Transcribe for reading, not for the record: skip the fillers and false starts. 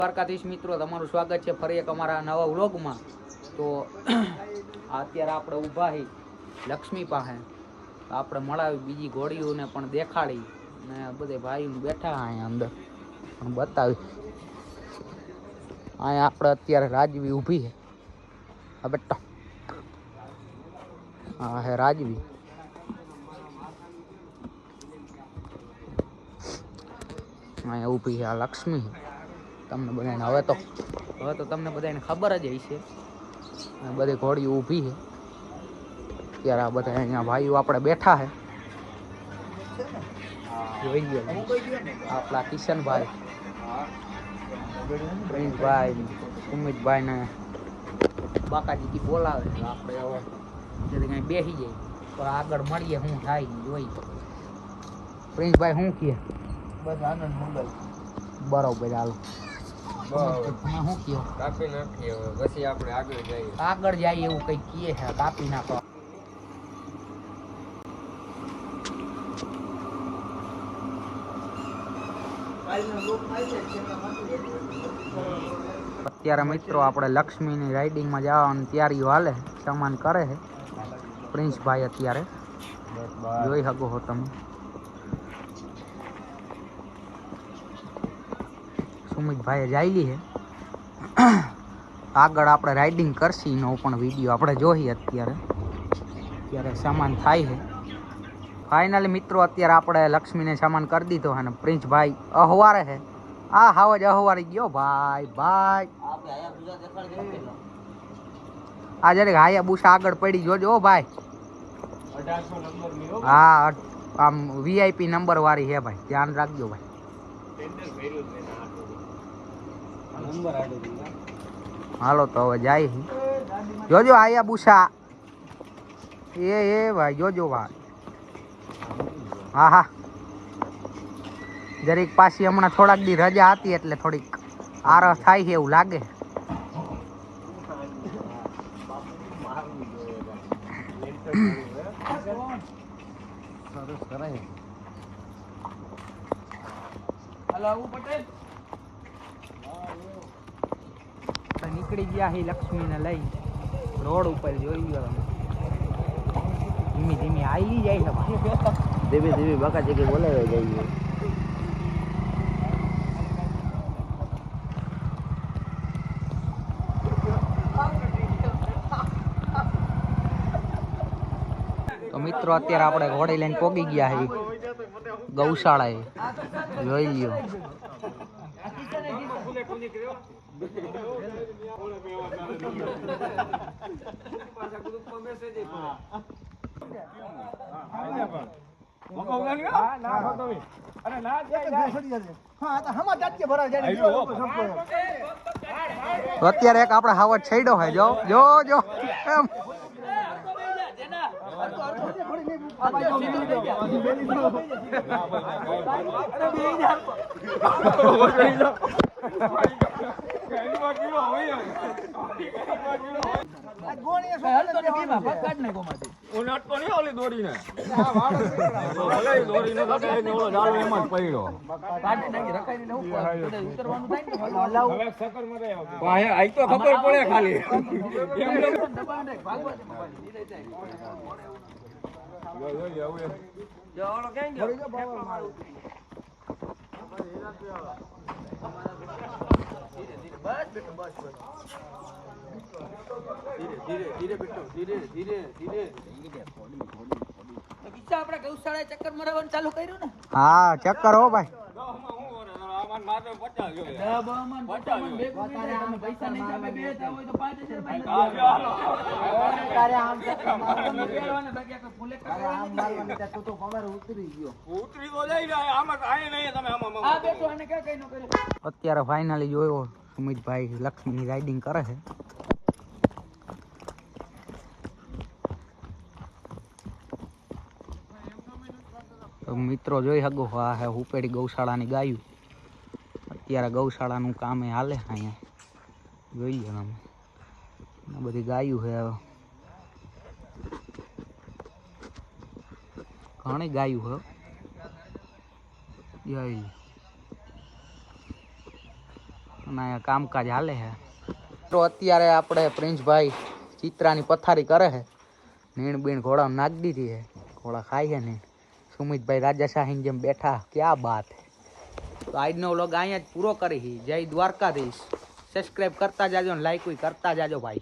દ્વારકાધીશ મિત્રો, તમારું સ્વાગત છે ફરી એક અમારા નવા વ્લોગમાં. તો અત્યારે આપણે ઊભા હી લક્ષ્મી પાસે. આપણે મળાવી બીજી ઘોડીઓને પણ દેખાડી ને બધે ભાઈ બેઠા અહીંયા અંદર પણ બતાવી. અહીંયા આપણે અત્યારે રાજવી ઊભી છે. હા બેટા, હા હે રાજવી. અહીંયા ઊભી છે આ લક્ષ્મી. તમને બધાને હવે તો તમને બધાને ખબર જ હશે. બધી ઘોડીઓ ઊભી છે. ત્યારે આ બધા અહીંયા ભાઈઓ આપણે બેઠા છે. જોઈ ગયો આપણા કિશનભાઈ, પ્રિન્સભાઈ, સુમિતભાઈ ને બાકાજી બોલાવે તો આપણે હવે કઈ બેસી જઈએ તો આગળ મળીએ. શું થાય જોઈ. પ્રિન્સભાઈ શું કહે? બસ આનંદ મંગલ. બરોબર, હાલો શું કયો? કાપી નાખીએ પછી આપણે આગળ જઈએ એવું કઈ કીએ છે. કાપી નાખો. અત્યારે મિત્રો આપણે લક્ષ્મીની રાઇડિંગમાં જવાની તૈયારીઓ હાલે, સામાન કરે છે પ્રિન્સભાઈ. અત્યારે જોઈ શકો છો તમે. સુમિતભાઈએ જાયેલી છે. આગળ આપણે રાઇડિંગ કરશી એનો પણ વિડીયો આપણે જોઈએ. અત્યારે સામાન થાય છે ફાઇનલી મિત્રો. અત્યારે આપણે લક્ષ્મીને સામાન કરી દીધો છે ને પ્રિન્સભાઈ અહવારે છે. આ હાવ જ અહવારી ગયો ભાઈ. આ જરીક હાયા બુસા આગળ પડી જોજો ભાઈ. હા, આમ VIP નંબર વાળી છે ભાઈ, ધ્યાન રાખજો ભાઈ. હાલો તો હવે જાય. જોજો આયા બુસા. એ ભાઈ જોજો ભાઈ. હા, જરીક પાછી હમણાં થોડાક દી રજા હતી એટલે થોડીક આરસ થાય છે એવું લાગે. નીકળી ગયા છે લક્ષ્મીને લઈ રોડ ઉપર. જોઈ ગયો તમે, ધીમી ધીમી આયલી જાય છે. ધીમે ધીમે બાકા જગ્યાએ બોલાવે જઈએ. તો મિત્રો અત્યારે આપણે ઘોડી લઈને પોગી ગયા છે ગૌશાળાએ. જોઈ લ્યો. અત્યારે એક આપણે હાવટ છેડો હોય. જો એમ ખબર પડે ખાલી. આપણે ગૌશાળાએ ચક્કર મારવાનું ચાલુ કર્યું ને. હા, ચક્કર હો ભાઈ. અત્યારે ફાઇનલી જોયો સુમિતભાઈ લક્ષ્મીની રાઇડિંગ કરે છે. મિત્રો જોઈ શકો આ હે ઉપેડી ગૌશાળાની ગાયું. અત્યારે ગૌશાળાનું કામ હાલે અહીંયા. જોઈએ તમે બધી ગાયું છે. ઘણી ગાયું છે. અને અહીંયા કામકાજ હાલે છે. તો અત્યારે આપણે પ્રિન્સભાઈ ચિત્રાની પથારી કરે છે. નીણ બીણ ઘોડા નાખી દીધી છે. ઘોડા ખાય છે નીણ. સુમિતભાઈ રાજાશાહીની જેમ બેઠા, ક્યાં બાત હે. તો આજનો વ્લોગ અહીંયા જ પૂરો કરી. જય દ્વારકાધીશ. સબસ્ક્રાઈબ કરતા જાજો ને લાઈક કરતા જાજો ભાઈ.